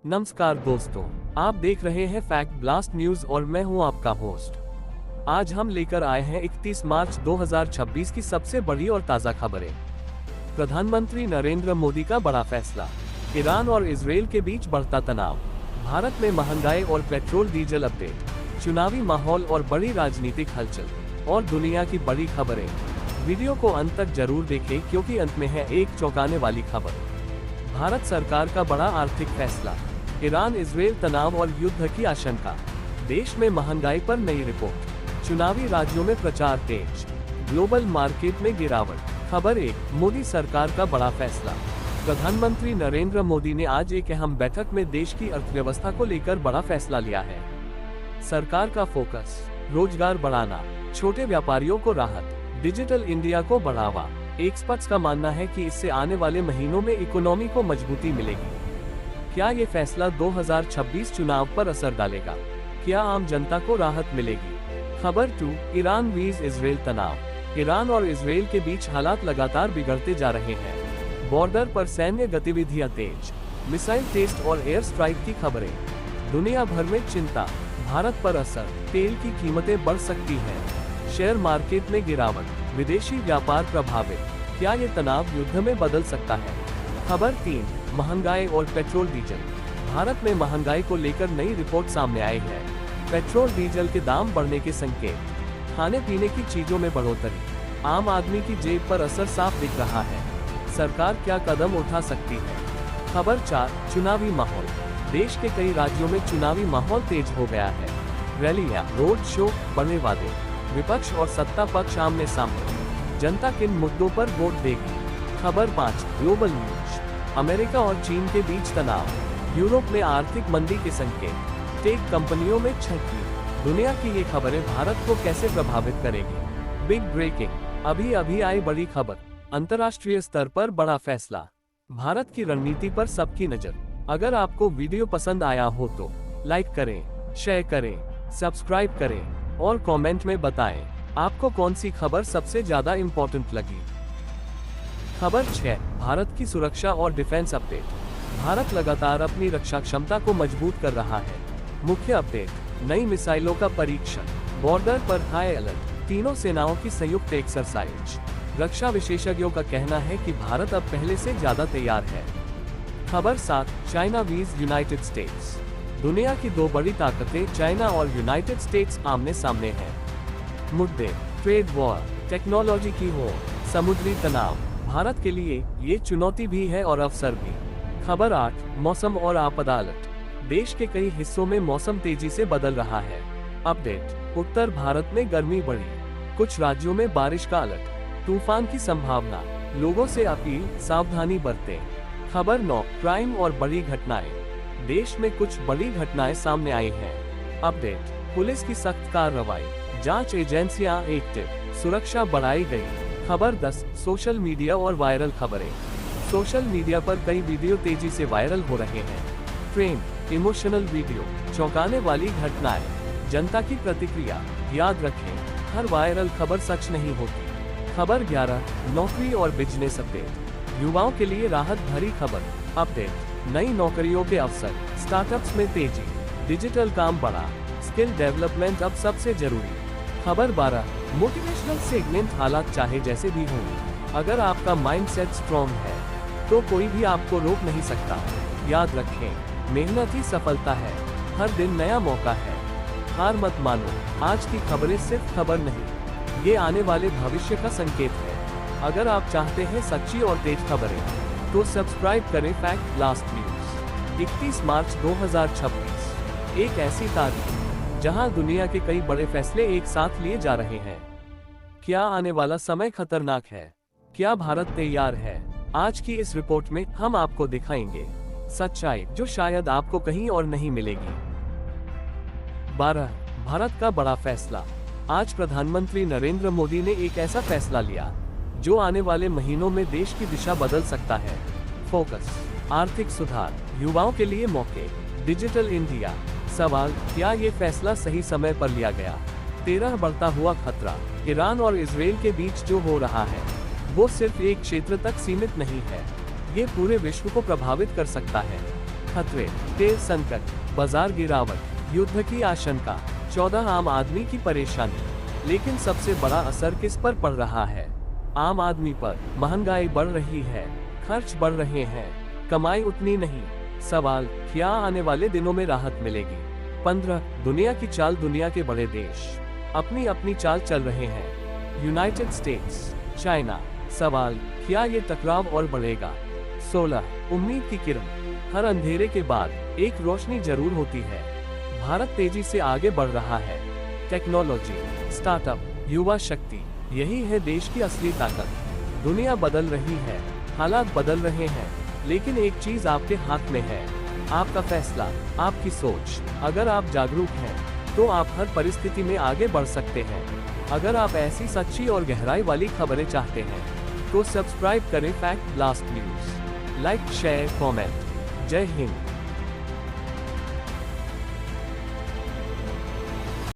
नमस्कार दोस्तों, आप देख रहे हैं फैक्ट ब्लास्ट न्यूज और मैं हूं आपका होस्ट। आज हम लेकर आए हैं 31 मार्च 2026 की सबसे बड़ी और ताज़ा खबरें। प्रधानमंत्री नरेंद्र मोदी का बड़ा फैसला, ईरान और इजरायल के बीच बढ़ता तनाव, भारत में महंगाई और पेट्रोल डीजल अपडेट, चुनावी माहौल और बड़ी राजनीतिक हलचल और दुनिया की बड़ी खबरें। वीडियो को अंत तक जरूर देखें क्योंकि अंत में है एक चौंकाने वाली खबर। भारत सरकार का बड़ा आर्थिक फैसला, ईरान इजरायल तनाव और युद्ध की आशंका, देश में महंगाई पर नई रिपोर्ट, चुनावी राज्यों में प्रचार तेज, ग्लोबल मार्केट में गिरावट। खबर 1, मोदी सरकार का बड़ा फैसला। प्रधानमंत्री नरेंद्र मोदी ने आज एक अहम बैठक में देश की अर्थव्यवस्था को लेकर बड़ा फैसला लिया है। सरकार का फोकस, रोजगार बढ़ाना, छोटे व्यापारियों को राहत, डिजिटल इंडिया को बढ़ावा। एक्सपर्ट्स का मानना है कि इससे आने वाले महीनों में इकोनॉमी को मजबूती मिलेगी। क्या ये फैसला 2026 चुनाव पर असर डालेगा? क्या आम जनता को राहत मिलेगी? खबर 2, ईरान वीज इजरायल तनाव, ईरान और इजरायल के बीच हालात लगातार बिगड़ते जा रहे हैं। बॉर्डर पर सैन्य गतिविधियां तेज, मिसाइल टेस्ट और एयर स्ट्राइक की खबरें, दुनिया भर में चिंता, भारत पर असर, तेल की कीमतें बढ़ सकती हैं, शेयर मार्केट में गिरावट, विदेशी व्यापार प्रभावित। क्या ये तनाव युद्ध में बदल सकता है? खबर 3, महंगाई और पेट्रोल डीजल, भारत में महंगाई को लेकर नई रिपोर्ट सामने आई है। पेट्रोल डीजल के दाम बढ़ने के संकेत, खाने पीने की चीजों में बढ़ोतरी, आम आदमी की जेब पर असर साफ दिख रहा है। सरकार क्या कदम उठा सकती है? खबर 4, चुनावी माहौल, देश के कई राज्यों में चुनावी माहौल तेज हो गया है। रैलियां, रोड शो, बड़े वादे, विपक्ष और सत्ता पक्ष आमने सामने। जनता किन मुद्दों पर वोट देगी? खबर 5, ग्लोबल न्यूज, अमेरिका और चीन के बीच तनाव, यूरोप में आर्थिक मंदी के संकेत, टेक कंपनियों में छटनी। दुनिया की ये खबरें भारत को कैसे प्रभावित करेगी? बिग ब्रेकिंग, अभी अभी आई बड़ी खबर, अंतर्राष्ट्रीय स्तर पर बड़ा फैसला, भारत की रणनीति पर सबकी नजर। अगर आपको वीडियो पसंद आया हो तो लाइक करें, शेयर करें, सब्सक्राइब करें और कमेंट में बताएं आपको कौन सी खबर सबसे ज्यादा इम्पोर्टेंट लगी। खबर 6, भारत की सुरक्षा और डिफेंस अपडेट, भारत लगातार अपनी रक्षा क्षमता को मजबूत कर रहा है। मुख्य अपडेट, नई मिसाइलों का परीक्षण, बॉर्डर पर हाई अलर्ट, तीनों सेनाओं की संयुक्त एक्सरसाइज। रक्षा विशेषज्ञों का कहना है कि भारत अब पहले से ज्यादा तैयार है। खबर 7, चाइना वीज यूनाइटेड स्टेट्स, दुनिया की दो बड़ी ताकतें चाइना और यूनाइटेड स्टेट्स आमने सामने हैं। मुद्दे, ट्रेड वॉर, टेक्नोलॉजी की हो, समुद्री तनाव, भारत के लिए ये चुनौती भी है और अवसर भी। खबर 8, मौसम और आपदा अलर्ट, देश के कई हिस्सों में मौसम तेजी से बदल रहा है। अपडेट, उत्तर भारत में गर्मी बढ़ी, कुछ राज्यों में बारिश का अलर्ट, तूफान की संभावना, लोगों से अपील, सावधानी बरतें। खबर 9, क्राइम और बड़ी घटनाएं, देश में कुछ बड़ी घटनाएं सामने आई हैं। अपडेट, पुलिस की सख्त कार्रवाई, जांच एजेंसियां एक्टिव, सुरक्षा बढ़ाई गई। खबर 10, सोशल मीडिया और वायरल खबरें, सोशल मीडिया पर कई वीडियो तेजी से वायरल हो रहे हैं। ट्रेंड, इमोशनल वीडियो, चौंकाने वाली घटनाएं, जनता की प्रतिक्रिया। याद रखें, हर वायरल खबर सच नहीं होती। खबर 11, नौकरी और बिजनेस अपडेट, युवाओं के लिए राहत भरी खबर। अपडेट, नई नौकरियों के अवसर, स्टार्टअप्स में तेजी, डिजिटल काम बढ़ा, स्किल डेवलपमेंट अब सबसे जरूरी। खबर 12, मोटिवेशनल सेगमेंट, हालात चाहे जैसे भी हों, अगर आपका माइंडसेट स्ट्रॉन्ग है तो कोई भी आपको रोक नहीं सकता। याद रखें, मेहनत ही सफलता है, हर दिन नया मौका है। हार मत मानो, आज की खबरें सिर्फ खबर नहीं, ये आने वाले भविष्य का संकेत है। अगर आप चाहते हैं सच्ची और तेज खबरें तो सब्सक्राइब करें फैक्ट ब्लास्ट न्यूज। 31 मार्च 2026, एक ऐसी तारीख जहां दुनिया के कई बड़े फैसले एक साथ लिए जा रहे हैं। क्या आने वाला समय खतरनाक है? क्या भारत तैयार है? आज की इस रिपोर्ट में हम आपको दिखाएंगे सच्चाई जो शायद आपको कहीं और नहीं मिलेगी। 12, भारत का बड़ा फैसला, आज प्रधानमंत्री नरेंद्र मोदी ने एक ऐसा फैसला लिया जो आने वाले महीनों में देश की दिशा बदल सकता है। फोकस, आर्थिक सुधार, युवाओं के लिए मौके, डिजिटल इंडिया। सवाल, क्या ये फैसला सही समय पर लिया गया? 13, बढ़ता हुआ खतरा, ईरान और इजरायल के बीच जो हो रहा है वो सिर्फ एक क्षेत्र तक सीमित नहीं है, ये पूरे विश्व को प्रभावित कर सकता है। खतरे, तेल संकट, बाजार गिरावट, युद्ध की आशंका, 14 आम आदमी की परेशानी। लेकिन सबसे बड़ा असर किस पर पड़ रहा है? आम आदमी पर। महंगाई बढ़ रही है, खर्च बढ़ रहे हैं, कमाई उतनी नहीं। सवाल, क्या आने वाले दिनों में राहत मिलेगी? 15 दुनिया की चाल। दुनिया के बड़े देश अपनी अपनी चाल चल रहे हैं। United states, China. सवाल, क्या ये टकराव और बढ़ेगा? 16 उम्मीद की किरण। हर अंधेरे के बाद एक रोशनी जरूर होती है। भारत तेजी से आगे बढ़ रहा है। टेक्नोलॉजी, स्टार्टअप, युवा शक्ति, यही है देश की असली ताकत। दुनिया बदल रही है, हालात बदल रहे हैं, लेकिन एक चीज आपके हाथ में है, आपका फैसला, आपकी सोच। अगर आप जागरूक हैं, तो आप हर परिस्थिति में आगे बढ़ सकते हैं। अगर आप ऐसी सच्ची और गहराई वाली खबरें चाहते हैं, तो सब्सक्राइब करें fact blast news. Like, share, comment. जय हिंद।